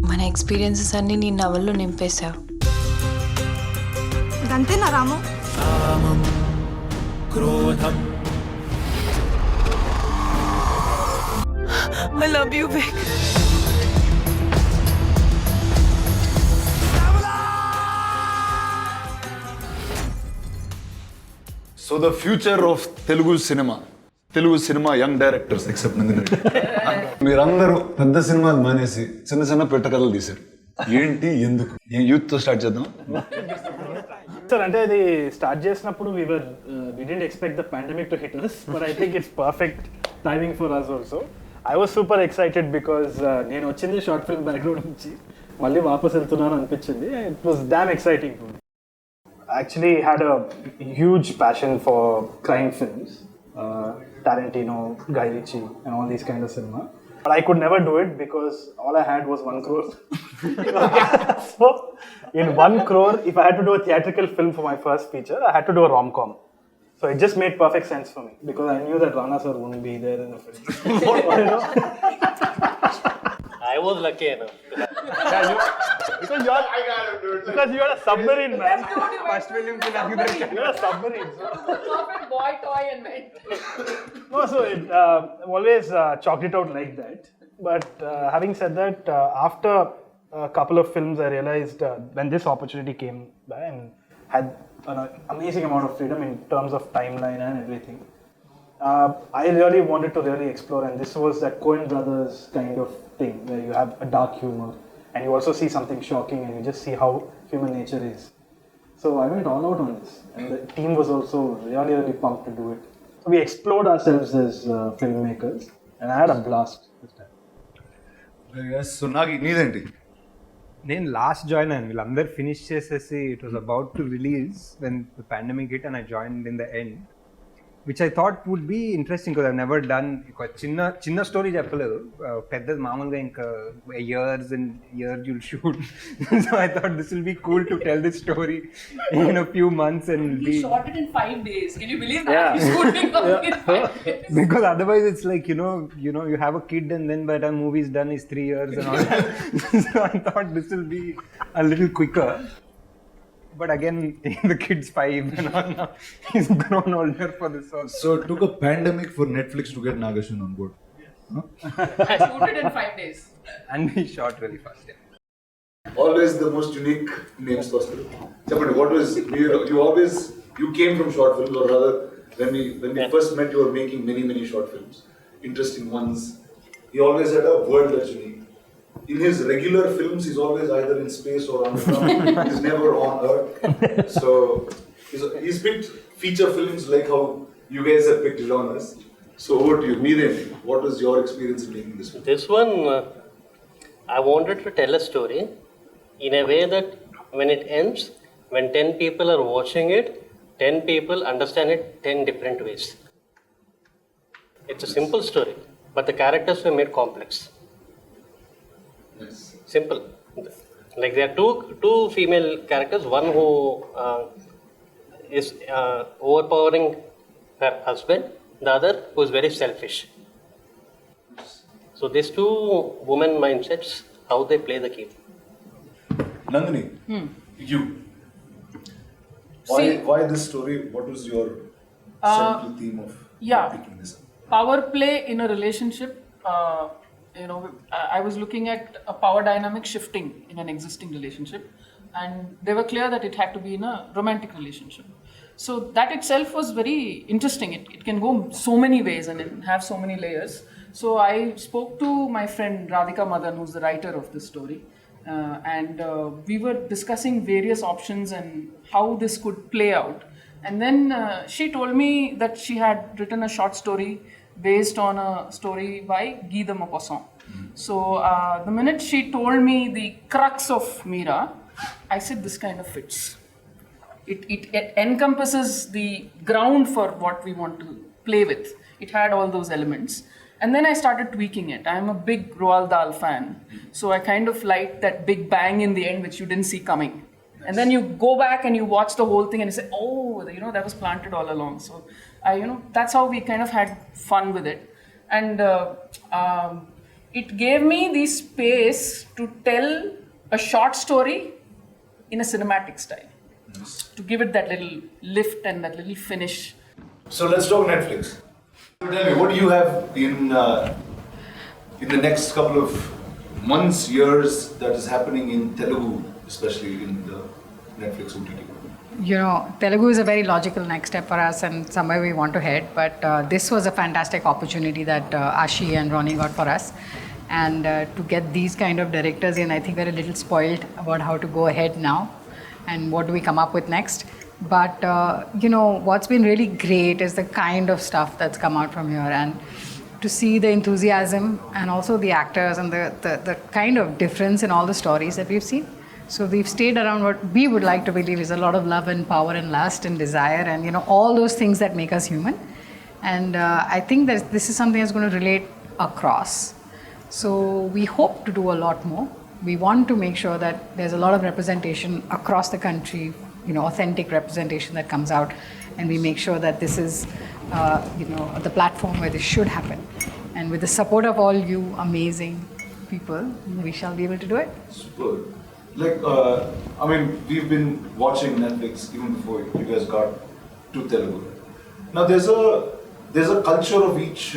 మన ఎక్స్పీరియన్సెస్ అన్నీ నీ నవల్లో నింపేశావు. ఇదంతేనా రాము? కామం క్రోధం I love you, Vic. So the future of Telugu cinema young directors except Nandini Reddy. మీరందరూ పెద్ద సినిమాలు మానేసి చిన్న చిన్న పెట్ట కథలు తీశారు. ఏంటి ఎందుకు? యూత్ తో స్టార్ట్ చేద్దాం. సార్ అంటే అది స్టార్ట్ చేసినప్పుడు we didn't expect the pandemic to hit us, but I think it's perfect timing for us also. I was super excited because నేను వచ్చింది షార్ట్ ఫిల్మ్ బ్యాక్గ్రౌండ్ నుంచి మళ్ళీ వాపస్ వెళ్తున్నాను అనిపించింది. It was damn exciting for me. I actually had a huge passion for crime films, Tarantino, Guy Ritchie and all these kind of cinema. But I could never do it because all I had was 1 crore. So in 1 crore, if I had to do a theatrical film for my first feature, I had to do a rom-com. So it just made perfect sense for me because I knew that Rana sir wouldn't be there in the film. I was lucky enough. Because you're a submarine, man. First film you're a submarine. Perfect boy toy and man. No, so it always chalked it out like that. But having said that, after a couple of films, I realized when this opportunity came by and had an amazing amount of freedom in terms of timeline and everything, I really wanted to really explore, and this was that Coen Brothers kind of thing where you have a dark humor and you also see something shocking and you just see how human nature is. So I went all out on this, and the team was also really pumped to do it. So we explored ourselves as filmmakers, and I had a blast this time. So నాకు నీదేంటి? నేను last join అయ్యాను, వీళ్ళందరూ finish చేసేసి it was about to release when the pandemic hit and I joined in the end, which I thought would be interesting because I never done. ఒక చిన్న story చెప్పలేదు, పెద్దది మామూలుగా ఇంకా years and years you'll shoot. So I thought this will be cool to tell this story in a few months and He shot it in 5 days. Can you believe that? Yeah. He's shooting in 5 days. Because otherwise it's like, you know, you have a kid and then by the time movie is done is 3 years and all that. So I thought this will be a little quicker. But again, the kid's 5 and all now. He's grown older for this also. So it took a pandemic for Netflix to get Nagashan on board. I shot it in 5 days. And we shot really fast. Yeah. Always the most unique names possible. Chapandi, what was you came from short films, or rather when we first met you were making many short films, interesting ones. He always had a world that's unique. In his regular films, he's always either in space or on the ground. He's never on Earth. So he's picked feature films like how you guys have picked genres. So over to you. Meeran, what was your experience in making this film? This one, I wanted to tell a story in a way that when it ends, when 10 people are watching it, 10 people understand it 10 different ways. It's a simple story, but the characters were made complex. Yes. Simple. Like there are two female characters, one who is overpowering her husband, the other who is very selfish. So these two women mindsets, how they play the game. Nandini, you. Why this story? What was your central theme of picking this up? Power play in a relationship. I was looking at a power dynamic shifting in an existing relationship, and they were clear that it had to be in a romantic relationship. So that itself was very interesting. It can go so many ways and it have so many layers. So I spoke to my friend Radhika Madan, who's the writer of this story, and we were discussing various options and how this could play out. And then she told me that she had written a short story based on a story by Guy de Maupassant. So the minute she told me the crux of Meera, I said this kind of fits. It encompasses the ground for what we want to play with. It had all those elements. And then I started tweaking it. I'm a big Roald Dahl fan. So I kind of liked that big bang in the end, which you didn't see coming. And then you go back and you watch the whole thing and you say, oh, that was planted all along. So that's how we kind of had fun with it. And it gave me the space to tell a short story in a cinematic style, to give it that little lift and that little finish. So let's talk Netflix. Tell me, what do you have in the next couple of months, years that is happening in Telugu, especially in the Netflix OTT? You know, Telugu is a very logical next step for us and somewhere we want to head. But this was a fantastic opportunity that Ashi and Ronnie got for us. And to get these kind of directors in, I think we're a little spoiled about how to go ahead now and what do we come up with next. But, you know, what's been really great is the kind of stuff that's come out from here. And to see the enthusiasm and also the actors and the kind of difference in all the stories that we've seen. So we've stayed around what we would like to believe is a lot of love and power and lust and desire and, you know, all those things that make us human. And I think that this is something that's going to relate across. So we hope to do a lot more. We want to make sure that there's a lot of representation across the country, you know, authentic representation that comes out. And we make sure that this is, you know, the platform where this should happen. And with the support of all you amazing people, we shall be able to do it. Super. Like, I mean, we've been watching Netflix even before you guys got to Telugu. Now, there's a culture of each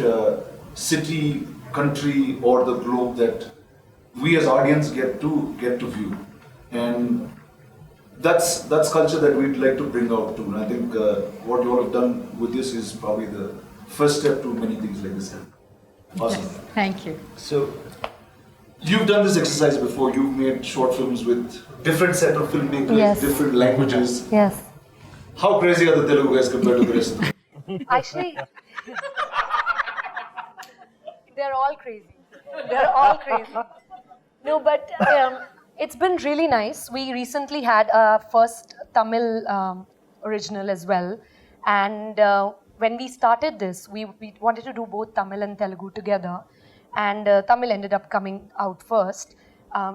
city, country, or the globe that we as audience get to view, and that's culture that we'd like to bring out too. And I think what you all have done with this is probably the first step to many things like this. Awesome. Yes, thank you. So, you've done this exercise before. You've made short films with different set of filmmakers, Yes. different languages. Yes. How crazy are the Telugu guys compared to the rest of them? Actually, they're all crazy. They're all crazy. No, but it's been really nice. We recently had our first Tamil original as well. And when we started this, we wanted to do both Tamil and Telugu together. And Tamil ended up coming out first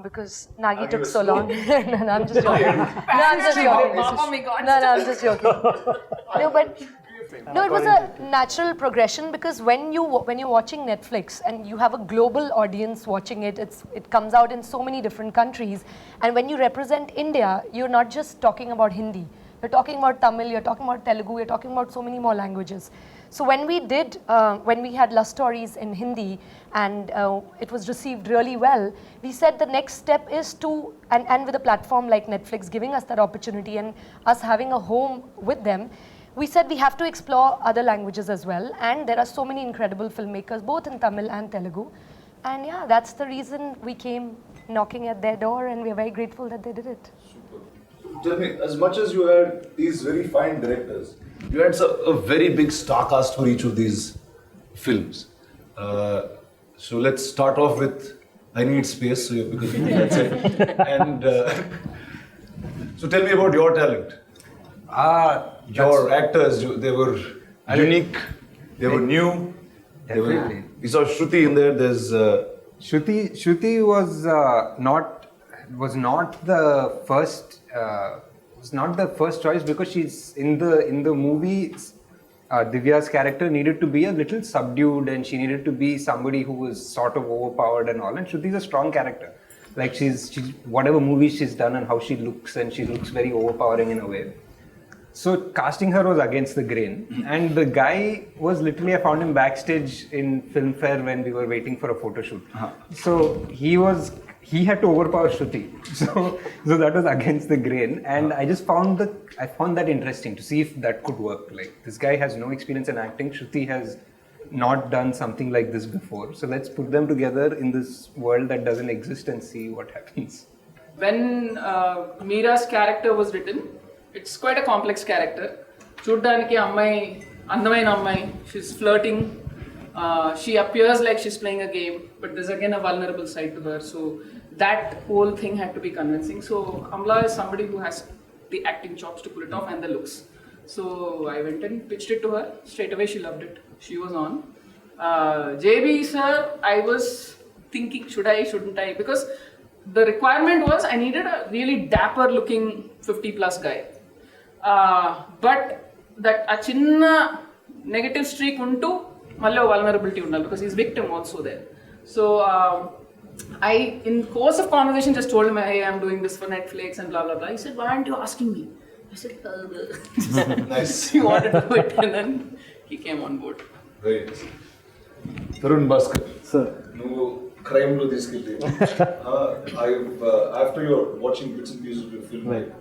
because Nagi took so long. No, I'm just joking. No, I'm just joking. Oh my God. No, I'm just joking. No, it was a natural progression because when you're watching Netflix and you have a global audience watching it, it comes out in so many different countries. And when you represent India, you're not just talking about Hindi. You're talking about Tamil, you're talking about Telugu, you're talking about so many more languages. So when we had Love Stories in Hindi and it was received really well, we said the next step is to, and with a platform like Netflix giving us that opportunity and us having a home with them, we said we have to explore other languages as well. And there are so many incredible filmmakers, both in Tamil and Telugu. And yeah, that's the reason we came knocking at their door and we're very grateful that they did it. Tell me, as much as you had these very fine directors, you had a very big star cast for each of these films. So let's start off with I Need Space, because that's it. And so tell me about your talent. Your actors, they were unique, they were new. Definitely. We saw Shruti in there. There's Shruti was not the first choice because she's in the movie. Divya's character needed to be a little subdued and she needed to be somebody who was sort of overpowered and all. And Shruti's a strong character. Like she's whatever movies she's done and how she looks, and she looks very overpowering in a way. So casting her was against the grain, and the guy was literally, I found him backstage in Filmfare when we were waiting for a photo shoot. So he had to overpower Shruti. So that was against the grain, and I just found that interesting to see if that could work. Like, this guy has no experience in acting, Shruti has not done something like this before. So let's put them together in this world that doesn't exist and see what happens. When Meera's character was written, it's quite a complex character. Chuddaniki ammayi, andamaina ammayi, she's flirting. She appears like she's playing a game, but there's again a vulnerable side to her. So that whole thing had to be convincing. So Amla is somebody who has the acting chops to pull it off and the looks. So I went and pitched it to her. Straight away she loved it. She was on. JB sir, I was thinking, should I, shouldn't I? Because the requirement was I needed a really dapper looking 50 plus guy. But that a chinna negative streak unto mallo vulnerability undal because he's victim also there. So I, in course of conversation, just told him, hey, I'm doing this for Netflix and blah blah blah. He said, why aren't you asking me? I said, Nice. he wanted to do it, and then he came on board. Very nice. Tarun Bhaskar. Sir. నువ్వు crime లో తీసుకెళ్ళి after you're watching bits and pieces of your film, Right.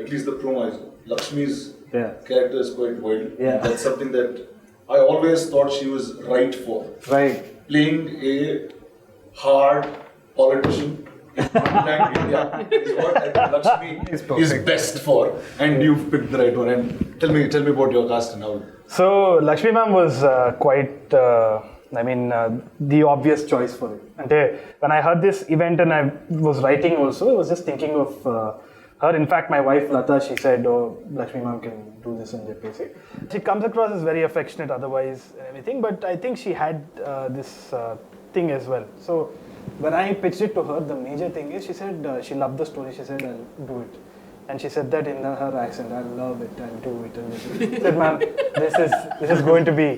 at least the promo is Lakshmi's Yeah. character is quite wild. Yeah. That's something that I always thought she was right for. Right. Playing a hard politician in mainland India is what I think Lakshmi is best for, and you've picked the right one. And tell me about your cast and how. So Lakshmi ma'am was quite, the obvious choice for it. And when I heard this event and I was writing also, I was just thinking of her. In fact, my wife Lata, she said, "Oh, Lakshmi ma'am can do this in JPC." She comes across as very affectionate, otherwise and everything. But I think she had this thing as well. So when I pitched it to her, the major thing is she said she loved the story. She said, "I'll do it." And she said that in her accent, "I love it, I'll do it." And she said, "Ma'am, this is going to be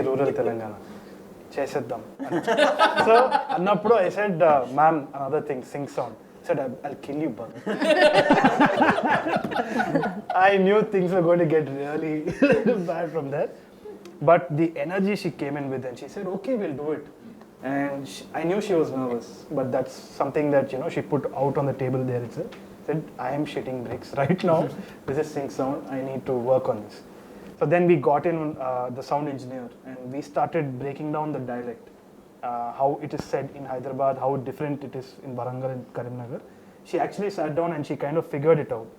rural Telangana. Cheseddam." So annappudu I said, "Ma'am, another thing, sing sound." I said, "I'll kill you, brother." I knew things were going to get really bad from there. But the energy she came in with, and she said, "Okay, we'll do it." And I knew she was nervous, but that's something that she put out on the table there itself. Said, "I am shitting bricks right now. This is sync sound. I need to work on this." So then we got in the sound engineer, and we started breaking down the dialect, how it is said in Hyderabad, how different it is in Warangal and Karimnagar. She actually sat down and she kind of figured it out.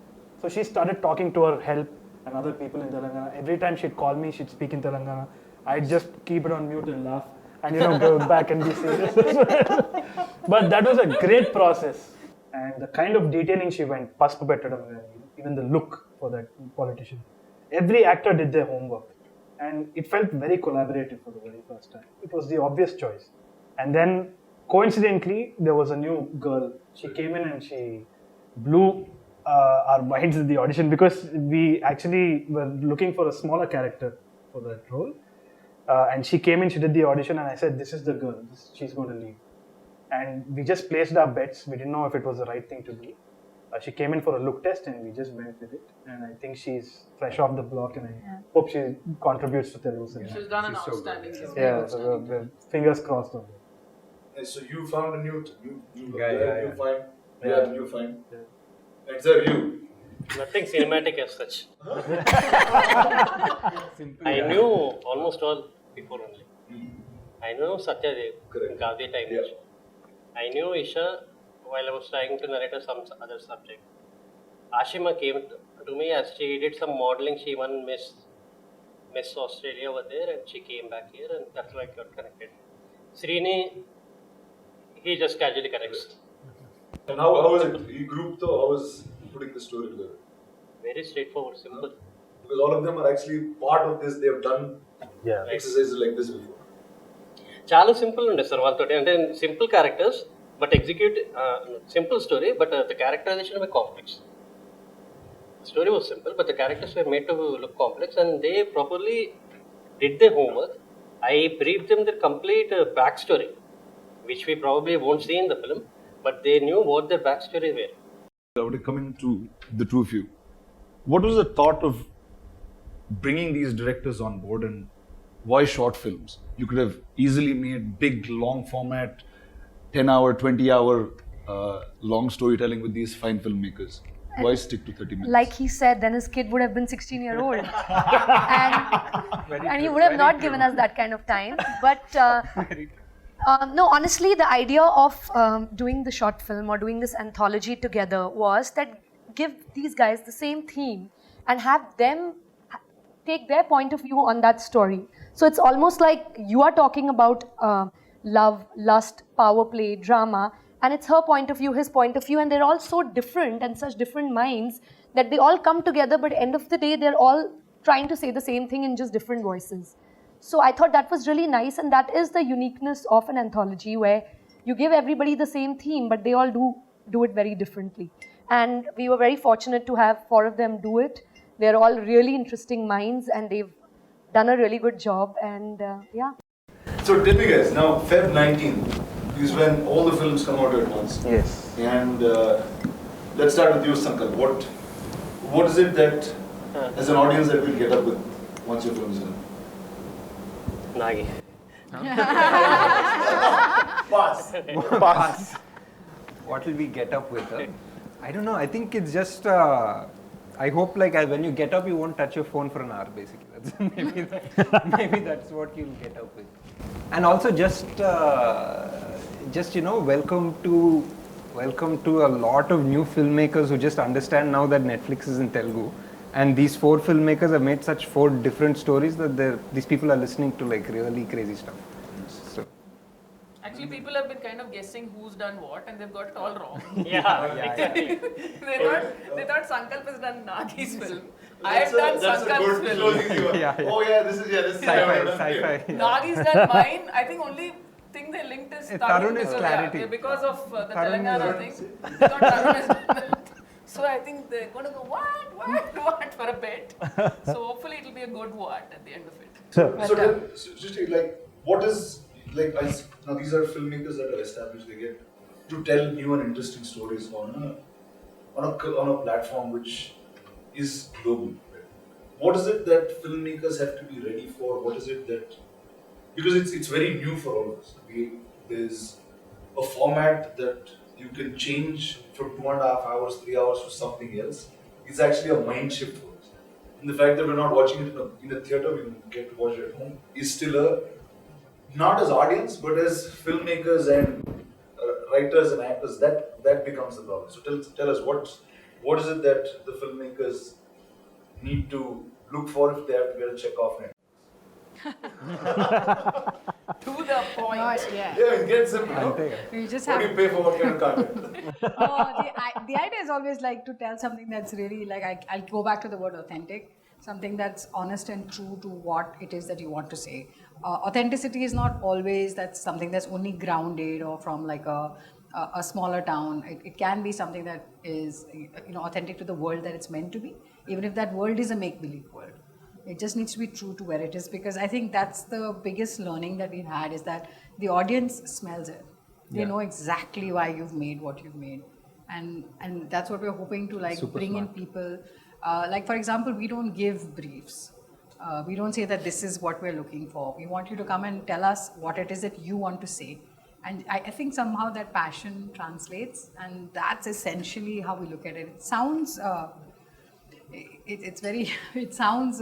So she started talking to her help and other people in Telangana. Every time she'd call me, she'd speak in Telangana. I'd just keep it on mute and laugh, and go back and be serious as well. But that was a great process. And the kind of detailing she went, Paspu Pettadam, even the look for that politician. Every actor did their homework. And it felt very collaborative for the very first time. It was the obvious choice. And then, coincidentally, there was a new girl. She came in and she blew our minds at the audition, because we actually were looking for a smaller character for that role. And she came in, she did the audition, and I said, "This is the girl. She's going to lead." And we just placed our bets. We didn't know if it was the right thing to do. She came in for a look test, and we just went with it. And I think she's fresh off the block, and I hope she contributes to Telugu cinema. She's done an outstanding job. Yeah, so fingers crossed on that. So you found a new Yeah. find. Yeah. Yeah, new find. Yeah. And sir, you. Nothing cinematic as such. I knew almost all before only. I know Satyadev, Correct. Gavya time. Yeah. I knew Isha while I was trying to narrate some other subject. Ashima came to me as she did some modeling. She won Miss Australia over there, and she came back here, and that's why I got connected. Srini, he just casually connects. And how was it? You grouped though, how was putting the story together? Very straightforward, simple. Because all of them are actually part of this. They have done exercises like this before. చాలా simple ఉండే sir వాళ్ళతో, అంటే simple characters but execute simple story, but the characterization way complex. Story was simple, but the characters were made to look complex, and they properly did their homework. I briefed them their complete backstory, which we probably won't see in the film, but they knew what their backstory were. Coming to the two of you, what was the thought of bringing these directors on board, and why short films? You could have easily made big, long format, 10-hour, 20-hour long storytelling with these fine filmmakers. Why stick to 30 minutes? Like he said, then his kid would have been 16-year-old. and he would have not given us that kind of time. But no, honestly, the idea of doing the short film or doing this anthology together was that give these guys the same theme and have them take their point of view on that story. So it's almost like you are talking about love, lust, power play, drama, and it's her point of view, his point of view, and they're all so different and such different minds that they all come together, but end of the day, they're all trying to say the same thing in just different voices. So I thought that was really nice, and that is the uniqueness of an anthology, where you give everybody the same theme, but they all do it very differently. And we were very fortunate to have 4 of them do it. They're all really interesting minds, and they've done a really good job, and yeah. So tell me guys, now Feb 19 is when all the films come out at once. Yes. And let's start with you, Sankalp. What is it that, as an audience, that we'll get up with once your film is done? Nagi. Pass. What will we get up with? I don't know. I think it's just. I hope like when you get up, you won't touch your phone for an hour. Basically, maybe that's what you'll get up with. And also just welcome to a lot of new filmmakers who just understand now that Netflix is in Telugu. And these 4 filmmakers have made such 4 different stories that these people are listening to like really crazy stuff. So. Actually, people have been kind of guessing who's done what, and they've got it all wrong. Exactly. they thought Sankalp has done Nagi's film. I've done Sankalp's film. Oh yeah, this is Sci-fi. Nagi's done mine. I think only thing they linked is Tarun is clarity. because of the Tarun Telangana thing. They thought Tarun has done that. So I think they're going to go what for a bit. So hopefully it'll be a good what at the end of it. So just like, what is like? Now these are filmmakers that are established. They get to tell new and interesting stories on a platform which is global. What is it that filmmakers have to be ready for? What is it that, because it's very new for all of us. There's a format that you can change from 2.5 hours, 3 hours to something else. It's actually a mind shift for us. And the fact that we're not watching it in a theater, we get to watch it at home, is still not as audience, but as filmmakers and writers and actors, that becomes the problem. So tell us what is it that the filmmakers need to look for if they have to get a check off net? To the point. Yeah. Yeah, it gets simple. No? You just What have do you pay for what kind of content? the idea is always like to tell something that's really like I'll go back to the word authentic, something that's honest and true to what it is that you want to say. Authenticity is not always that's something that's only grounded or from like a smaller town. It can be something that is authentic to the world that it's meant to be, even if that world is a make-believe world. It just needs to be true to where it is, because I think that's the biggest learning that we've had, is that the audience smells it. They know exactly why you've made what you've made, and that's what we're hoping to like bring in people. Like for example, we don't give briefs. We don't say that this is what we're looking for. We want you to come and tell us what it is that you want to say. And I think somehow that passion translates, and that's essentially how we look at it. It sounds, it sounds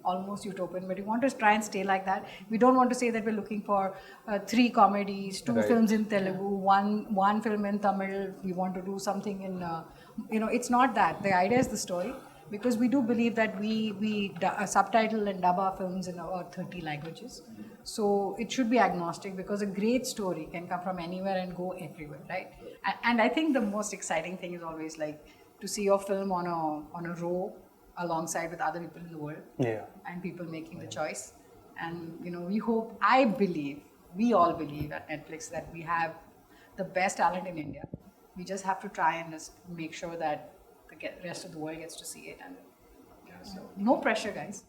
almost utopian, but we want to try and stay like that. We don't want to say that we're looking for 3 comedies, 2 films in Telugu, one film in Tamil. We want to do something in, it's not that. The idea is the story. Because we do believe that we subtitle and dub our films in about 30 languages. So it should be agnostic, because a great story can come from anywhere and go everywhere, right? And I think the most exciting thing is always like to see your film on a row alongside with other people in the world. Yeah. And people making the choice. And we hope, we all believe at Netflix that we have the best talent in India. We just have to try and just make sure that the rest of the world gets to see it, and so no pressure, guys.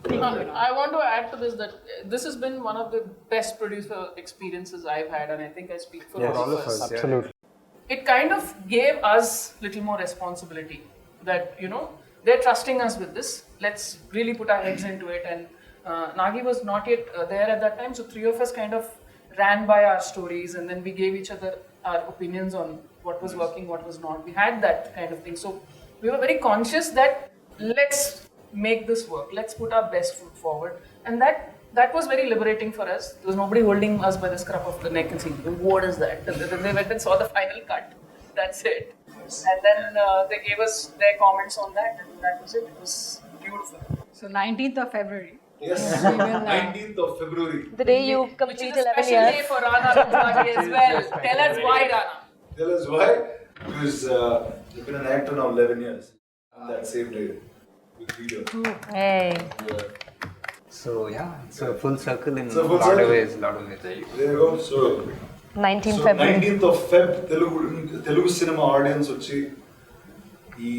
I want to add to this that this has been one of the best producer experiences I've had, and I think I speak for all of us. Absolutely. It kind of gave us little more responsibility, that they're trusting us with this. Let's really put our heads into it. And Nagi was not yet there at that time, so 3 of us kind of ran by our stories, and then we gave each other our opinions on what was working, what was not. We had that kind of thing. So we were very conscious that let's make this work. Let's put our best foot forward. And that was very liberating for us. There was nobody holding us by the scruff of the neck and saying, what is that? And then they went and saw the final cut. That's it. And then they gave us their comments on that, and that was it. It was beautiful. So 19th of February. Yes, 19th of February. The day you Which complete is a 11 special years. day for Rana as well. Tell us why, Rana. Tell us why? Because you've been an actor now 11 years. On that same day. With Peter. Hey. Yeah. So yeah, it's a full circle in So a full lot circle. of ways. There you go. So 19th February. 19th of Feb, Telugu cinema audience వచ్చి ఈ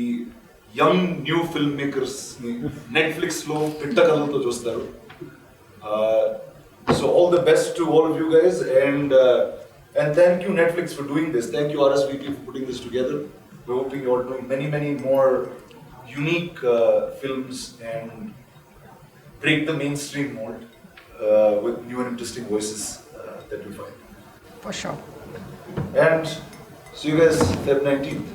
young new film makers ని Netflix లో పిట్ట కథలతో చూస్తారు. So all the best to all of you guys, and thank you Netflix for doing this. Thank you RSVP for putting this together. We're hoping you're doing many more unique films and break the mainstream mold with new and interesting voices that we find. For sure. And see you guys Feb 19th.